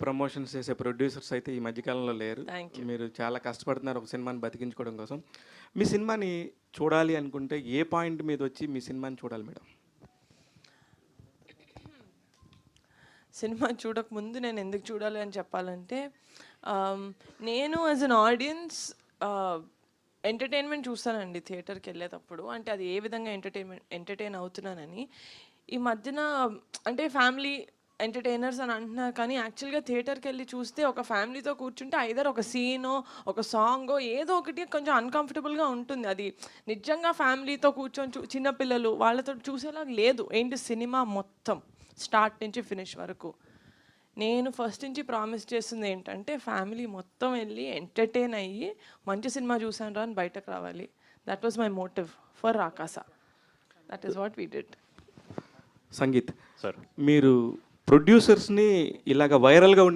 Promotions చేసే producers అయితే ఈ మధ్యకాలంలో లేరు. Thank you. మీరు చాలా కష్టపడుతున్నారు ఒక సినిమాని బతికించుకోవడం కోసం. మీ సినిమాని చూడాలి అనుకుంటే ఏ పాయింట్ మీద వచ్చి మీ సినిమాని చూడాలి మేడం? సినిమా చూడకముందు నేను ఎందుకు చూడాలి అని చెప్పాలంటే, నేను యాజ్ అన్ ఆడియన్స్ ఎంటర్టైన్మెంట్ చూస్తానండి థియేటర్కి వెళ్ళేటప్పుడు. అంటే అది ఏ విధంగా ఎంటర్టైన్ అవుతున్నానని. ఈ మధ్యన అంటే ఫ్యామిలీ ఎంటర్టైనర్స్ అని అంటున్నారు, కానీ యాక్చువల్గా థియేటర్కి వెళ్ళి చూస్తే ఒక ఫ్యామిలీతో కూర్చుంటే ఐదర్ ఒక సీనో ఒక సాంగో ఏదో ఒకటి కొంచెం అన్కంఫర్టబుల్గా ఉంటుంది. అది నిజంగా ఫ్యామిలీతో కూర్చొని చిన్నపిల్లలు వాళ్ళతో చూసేలాగా లేదు. ఏంటి సినిమా మొత్తం స్టార్ట్ నుంచి ఫినిష్ వరకు. నేను ఫస్ట్ నుంచి ప్రామిస్ చేస్తుంది ఏంటంటే ఫ్యామిలీ మొత్తం వెళ్ళి ఎంటర్టైన్ అయ్యి మంచి సినిమా చూసాను రా అని బయటకు రావాలి. That was my motive for Rakasa. That is what we did. Sangeeth sir, మీరు ప్రొడ్యూసర్స్ని ఇలాగ వైరల్గా